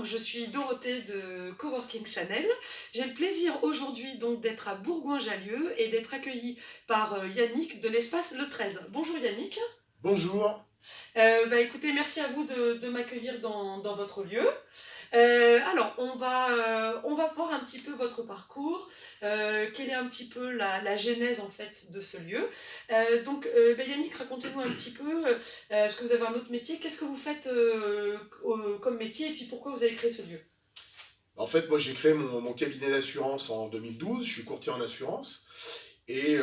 je suis Dorothée de Coworking Channel. J'ai le plaisir aujourd'hui donc d'être à Bourgoin-Jallieu et d'être accueillie par Yannick de l'espace Le 13. Bonjour Yannick. Bonjour. Écoutez, merci à vous de m'accueillir dans votre lieu. Alors, on va voir un petit peu votre parcours, quelle est un petit peu la genèse en fait de ce lieu. Yannick, racontez-nous un petit peu, parce que vous avez un autre métier, qu'est-ce que vous faites comme métier et puis pourquoi vous avez créé ce lieu? En fait, moi j'ai créé mon cabinet d'assurance en 2012, je suis courtier en assurance. Et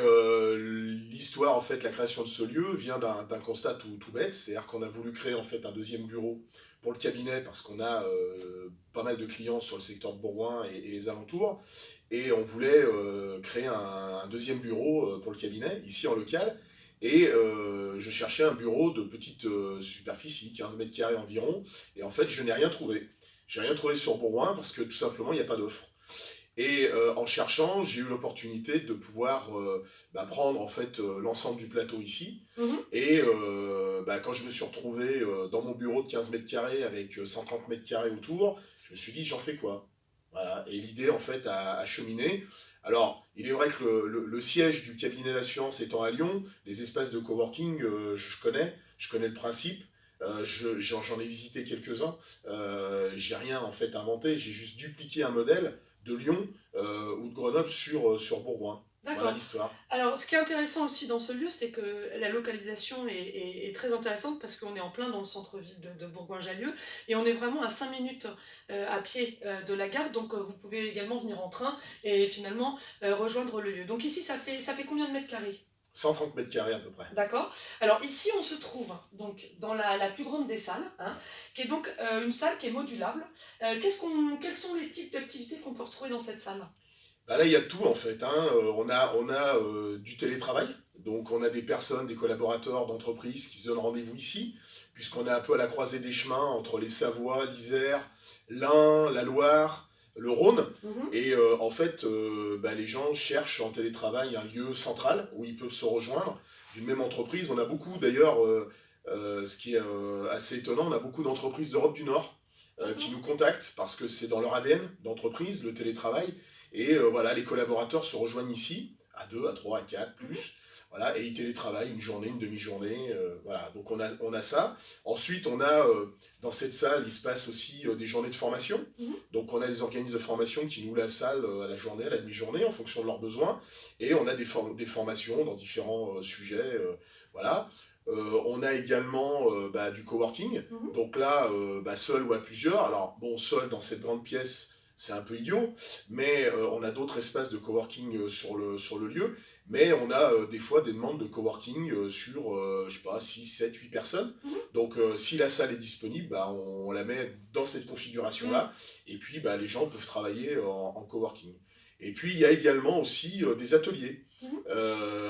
l'histoire, en fait, la création de ce lieu vient d'un constat tout bête, c'est-à-dire qu'on a voulu créer en fait un deuxième bureau pour le cabinet parce qu'on a pas mal de clients sur le secteur de Bourgoin et les alentours, et on voulait créer un deuxième bureau pour le cabinet, ici en local, et je cherchais un bureau de petite superficie, 15 mètres carrés environ, et en fait je n'ai rien trouvé. J'ai rien trouvé sur Bourgoin parce que tout simplement il n'y a pas d'offre. Et en cherchant, j'ai eu l'opportunité de pouvoir prendre en fait l'ensemble du plateau ici. Mhm. Et quand je me suis retrouvé dans mon bureau de 15 mètres carrés avec 130 mètres carrés autour, je me suis dit j'en fais quoi? Voilà. Et l'idée en fait a cheminé. Alors, il est vrai que le siège du cabinet d'assurance étant à Lyon, les espaces de coworking, je connais le principe. J'en ai visité quelques-uns. J'ai rien en fait inventé, j'ai juste dupliqué un modèle de Lyon ou de Grenoble sur Bourgoin. Voilà D'accord. l'histoire. Alors, ce qui est intéressant aussi dans ce lieu, c'est que la localisation est très intéressante parce qu'on est en plein dans le centre-ville de Bourgoin-Jallieu et on est vraiment à 5 minutes à pied de la gare, donc vous pouvez également venir en train et finalement rejoindre le lieu. Donc ici, ça fait combien de mets carrés? 130 mètres carrés à peu près. D'accord. Alors ici, on se trouve donc dans la plus grande des salles, hein, qui est donc une salle qui est modulable. Quels sont les types d'activités qu'on peut retrouver dans cette salle? Bah là, il y a tout en fait, hein. On a du télétravail, donc on a des personnes, des collaborateurs d'entreprises qui se donnent rendez-vous ici, puisqu'on est un peu à la croisée des chemins entre les Savoies, l'Isère, l'Ain, la Loire, le Rhône. Mhm. Et en fait, les gens cherchent en télétravail un lieu central où ils peuvent se rejoindre d'une même entreprise. On a beaucoup d'ailleurs, ce qui est assez étonnant, on a beaucoup d'entreprises d'Europe du Nord qui D'accord. nous contactent parce que c'est dans leur ADN d'entreprise, le télétravail. Et voilà, les collaborateurs se rejoignent ici, à 2, à 3, à 4, Mhm. plus. Voilà, et ils télétravaillent une journée, une demi-journée. Voilà, donc on a ça. Ensuite, on a dans cette salle, il se passe aussi des journées de formation. Mhm. Donc on a des organismes de formation qui louent la salle à la journée, à la demi-journée, en fonction de leurs besoins. Et on a des formations dans différents sujets. Voilà. On a également du coworking. Mhm. Donc là, seul ou à plusieurs. Alors bon, seul dans cette grande pièce, c'est un peu idiot, mais on a d'autres espaces de coworking sur le lieu, mais on a des fois des demandes de coworking sur, je sais pas, 6 7 8 personnes. Mhm. Donc si la salle est disponible, on la met dans cette configuration-là, Mhm. et puis les gens peuvent travailler en coworking. Et puis il y a également aussi des ateliers. Mhm.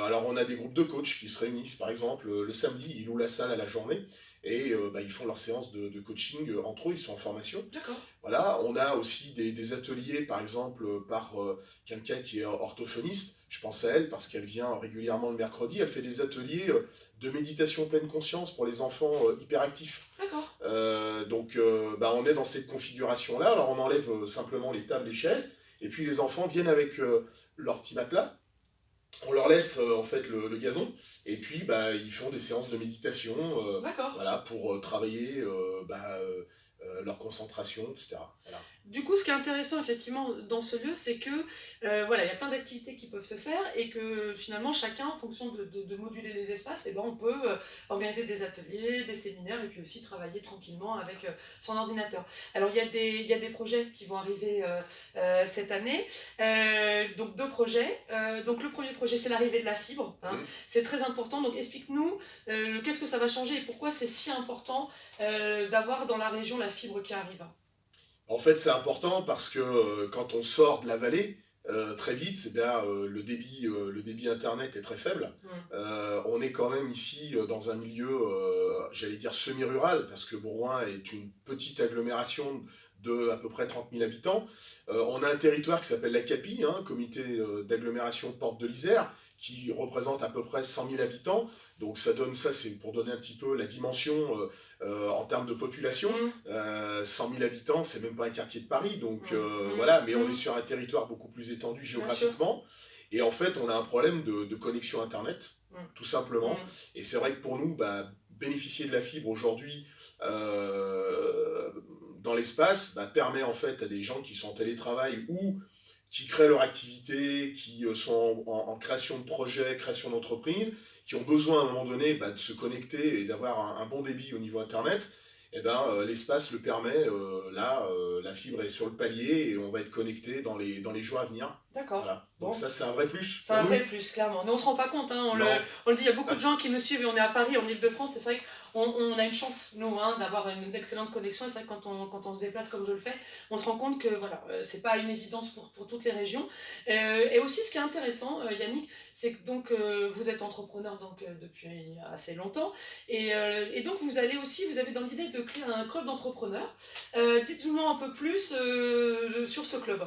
Alors on a des groupes de coachs qui se réunissent, par exemple, le samedi, ils louent la salle à la journée, et ils font leur séance de coaching entre eux, ils sont en formation. D'accord. Voilà, on a aussi des ateliers, par exemple, par quelqu'un qui est orthophoniste. Je pense à elle parce qu'elle vient régulièrement le mercredi. Elle fait des ateliers de méditation pleine conscience pour les enfants hyperactifs. D'accord. On est dans cette configuration-là. Alors, on enlève simplement les tables, les chaises. Et puis, les enfants viennent avec leur petit matelas. On leur laisse en fait le gazon. Et puis, ils font des séances de méditation D'accord. voilà, pour travailler leur concentration, etc. Voilà. Du coup, ce qui est intéressant effectivement dans ce lieu, c'est que voilà, il y a plein d'activités qui peuvent se faire et que finalement chacun, en fonction de moduler les espaces, on peut organiser des ateliers, des séminaires et puis aussi travailler tranquillement avec son ordinateur. Alors il y a des projets qui vont arriver cette année. Donc deux projets. Donc le premier projet, c'est l'arrivée de la fibre, hein. Mmh. C'est très important. Donc explique-nous qu'est-ce que ça va changer et pourquoi c'est si important d'avoir dans la région la fibre qui arrive. En fait, c'est important parce que quand on sort de la vallée, très vite, le débit internet est très faible. Mm. On est quand même ici dans un milieu, j'allais dire semi-rural, parce que Bourgoin est une petite agglomération de à peu près 30 000 habitants. On a un territoire qui s'appelle la CAPI, hein, Comité d'agglomération Porte de l'Isère, qui représente à peu près 100 000 habitants. Donc ça c'est pour donner un petit peu la dimension en termes de population. Mmh, 100 000 habitants, c'est même pas un quartier de Paris, donc mmh, mmh, voilà, mais on est mmh, sur un territoire beaucoup plus étendu bien sûr. géographiquement. Et en fait, on a un problème de connexion Internet, Mmh, tout simplement. mmh, Et c'est vrai que pour nous, bah, bénéficier de la fibre aujourd'hui euh, dans l'espace bah, permet en fait à des gens qui sont en télétravail ou qui créent leur activité, qui sont en création de projets, création d'entreprises, qui ont besoin à un moment donné bah, de se connecter et d'avoir un bon débit au niveau Internet, et ben, l'espace le permet. Là, la fibre est sur le palier et on va être connecté dans les jours à venir. d'accord. Voilà. Donc Bon. ça, c'est un vrai plus C'est pour un nous. vrai plus, clairement. Mais on se rend pas compte, hein, Non. on le dit, il y a beaucoup de gens qui nous suivent et on est à Paris, en Ile-de-France, et c'est vrai qu'on a une chance, nous, hein, d'avoir une excellente connexion. Et c'est vrai que quand on se déplace comme je le fais, on se rend compte que voilà, c'est pas une évidence pour toutes les régions. Et aussi, ce qui est intéressant, Yannick, c'est que donc, vous êtes entrepreneur donc, depuis assez longtemps. Et donc, vous allez aussi, vous avez dans l'idée de créer un club d'entrepreneurs. Dites-nous un peu plus sur ce club.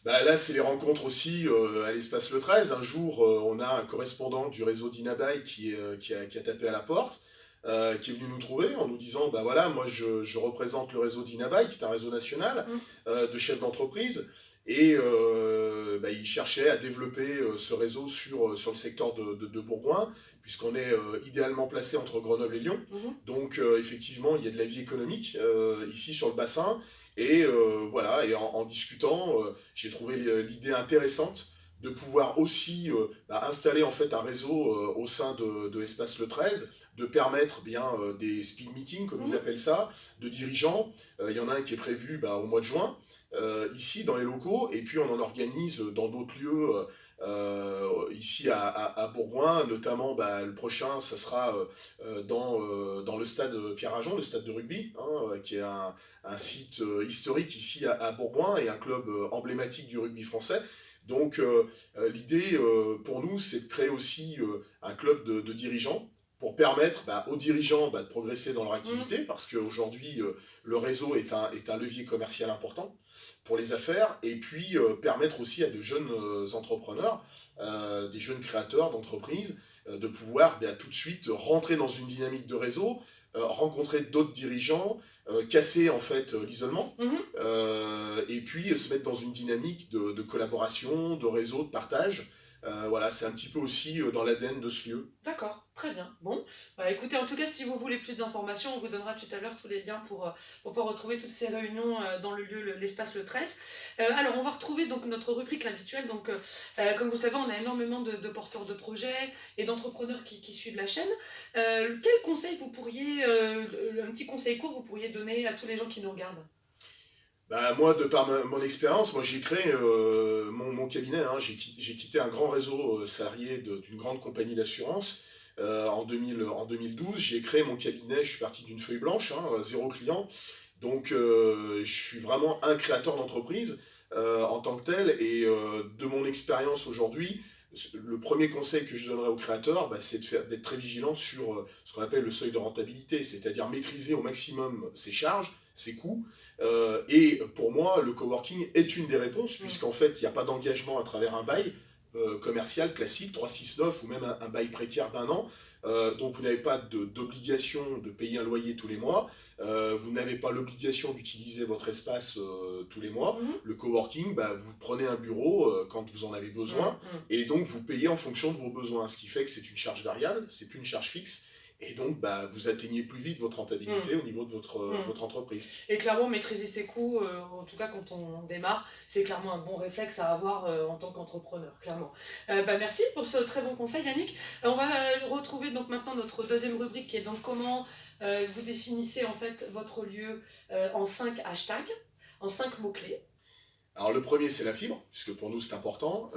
Bah là, c'est les rencontres aussi à l'espace Le 13. Un jour, on a un correspondant du réseau d'Inabai qui a tapé à la porte, qui est venu nous trouver en nous disant, bah voilà, moi je représente le réseau d'Inabai, qui est un réseau national Mmh. de chefs d'entreprise, et bah, il cherchait à développer ce réseau sur le secteur de Bourgoin, puisqu'on est idéalement placé entre Grenoble et Lyon. Mhm. Donc effectivement, il y a de la vie économique ici sur le bassin. Et voilà, et en discutant, j'ai trouvé l'idée intéressante de pouvoir aussi bah, installer en fait un réseau au sein de Espace Le 13, de permettre bien des speed meetings, comme ils Mhm. appellent ça, de dirigeants. Il y en a un qui est prévu bah, au mois de juin, ici dans les locaux, et puis on en organise dans d'autres lieux. Ici à Bourgoin, notamment bah, le prochain, ça sera dans le stade Pierre-Ajon, le stade de rugby, hein, qui est un site historique ici à Bourgoin et un club emblématique du rugby français. Donc l'idée pour nous, c'est de créer aussi un club de dirigeants pour permettre bah, aux dirigeants bah, de progresser dans leur Mhm. activité, parce qu'aujourd'hui, le réseau est un levier commercial important pour les affaires, et puis permettre aussi à de jeunes entrepreneurs, des jeunes créateurs d'entreprises, de pouvoir bah, tout de suite rentrer dans une dynamique de réseau, rencontrer d'autres dirigeants, casser en fait l'isolement, Mhm. et puis se mettre dans une dynamique de collaboration, de réseau, de partage. Voilà, c'est un petit peu aussi dans l'ADN de ce lieu. D'accord, très bien. Bon, bah, écoutez, en tout cas, si vous voulez plus d'informations, on vous donnera tout à l'heure tous les liens pour pouvoir retrouver toutes ces réunions dans le lieu, l'espace Le 13. Alors, on va retrouver donc notre rubrique habituelle. Donc, comme vous savez, on a énormément de porteurs de projets et d'entrepreneurs qui suivent la chaîne. Quel conseil vous pourriez, un petit conseil court, vous pourriez donner à tous les gens qui nous regardent? Bah, moi, de par mon expérience, moi j'ai créé mon cabinet. Hein. J'ai quitté un grand réseau salarié d'une grande compagnie d'assurance en 2012. J'ai créé mon cabinet, je suis parti d'une feuille blanche, hein, zéro client. Donc je suis vraiment un créateur d'entreprise en tant que tel. Et de mon expérience aujourd'hui, le premier conseil que je donnerais aux créateurs, bah, c'est d'être très vigilant sur ce qu'on appelle le seuil de rentabilité, c'est-à-dire maîtriser au maximum ses charges, ses coûts. Et pour moi, le coworking est une des réponses, Mm. puisqu'en fait, il n'y a pas d'engagement à travers un bail commercial classique, 369, ou même un bail précaire d'un an. Donc vous n'avez pas d'obligation de payer un loyer tous les mois, vous n'avez pas l'obligation d'utiliser votre espace tous les mois. Mhm. Le coworking, bah, vous prenez un bureau quand vous en avez Mm, besoin, mm. et donc vous payez en fonction de vos besoins, ce qui fait que c'est une charge variable, c'est plus une charge fixe, et donc bah, vous atteignez plus vite votre rentabilité Mm. au niveau de Mm. votre entreprise. Et clairement, maîtriser ses coûts, en tout cas quand on démarre, c'est clairement un bon réflexe à avoir en tant qu'entrepreneur, clairement. Bah, merci pour ce très bon conseil, Yannick. On va retrouver donc maintenant notre deuxième rubrique qui est donc comment vous définissez en fait votre lieu en 5 hashtags, en 5 mots-clés. Alors le premier c'est la fibre, puisque pour nous c'est important,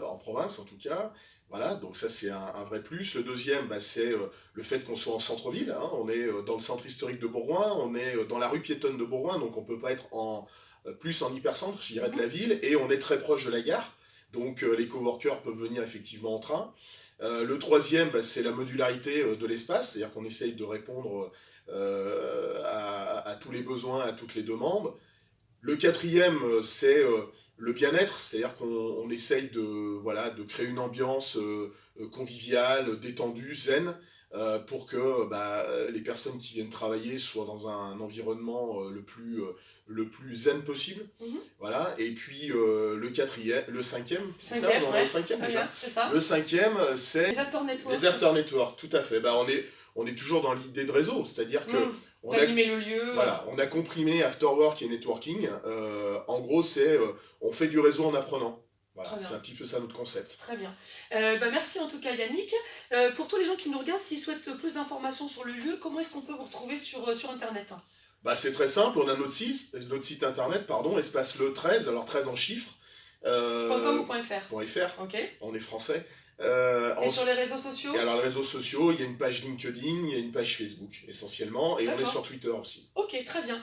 en province en tout cas. Voilà, donc ça c'est un vrai plus. Le deuxième, bah, c'est le fait qu'on soit en centre-ville, hein. On est dans le centre historique de Bourgoin, on est dans la rue piétonne de Bourgoin, donc on peut pas être plus en hypercentre, je dirais, de Mhm. la ville, et on est très proche de la gare, donc les coworkers peuvent venir effectivement en train. Le troisième, bah, c'est la modularité de l'espace, c'est-à-dire qu'on essaye de répondre à tous les besoins, à toutes les demandes. Le quatrième, c'est le bien-être, c'est-à-dire qu'on essaye voilà, de créer une ambiance conviviale, détendue, zen, pour que les personnes qui viennent travailler soient dans un environnement le plus zen possible. Mhm. Voilà. Et puis le cinquième, c'est ça? Cinquième, On en est ouais, au cinquième très déjà. bien, c'est ça. Le cinquième, c'est Les after networks. les after networks, tout à fait. On est toujours dans l'idée de réseau, c'est-à-dire que on a, Animer le lieu. voilà, on a comprimé after work et networking. En gros, c'est on fait du réseau en apprenant. Voilà, c'est un petit peu ça notre concept. Très bien. Merci en tout cas Yannick. Pour tous les gens qui nous regardent, s'ils souhaitent plus d'informations sur le lieu, comment est-ce qu'on peut vous retrouver sur Internet? C'est très simple, on a notre site internet, espace le 13, alors 13 en chiffres. .com ou .fr? .fr, Ok. on est français. Et sur les réseaux sociaux? Et alors les réseaux sociaux, il y a une page LinkedIn, il y a une page Facebook essentiellement, et on est sur Twitter aussi. Ok, très bien.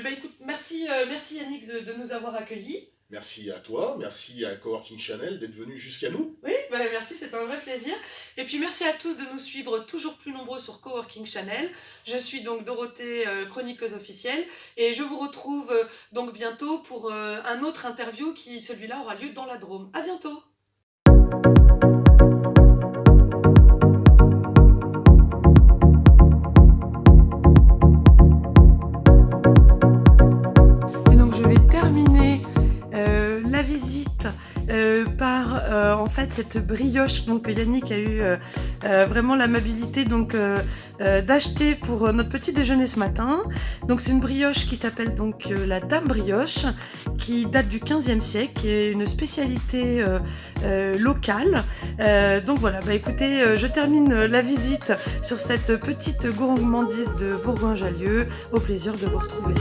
Écoute, merci Yannick de nous avoir accueillis. Merci à toi, merci à Coworking Channel d'être venu jusqu'à nous. Oui, merci, c'est un vrai plaisir. Et puis merci à tous de nous suivre toujours plus nombreux sur Coworking Channel. Je suis donc Dorothée, chroniqueuse officielle, et je vous retrouve donc bientôt pour un autre interview qui, celui-là, aura lieu dans la Drôme. À bientôt. Et donc je vais terminer la visite par en fait cette brioche donc, que Yannick a eu vraiment l'amabilité donc d'acheter pour notre petit déjeuner ce matin. Donc c'est une brioche qui s'appelle donc la Dame Brioche, qui date du 15e siècle, qui est une spécialité locale. Donc voilà, écoutez, je termine la visite sur cette petite gourmandise de Bourgoin-Jallieu. Au plaisir de vous retrouver.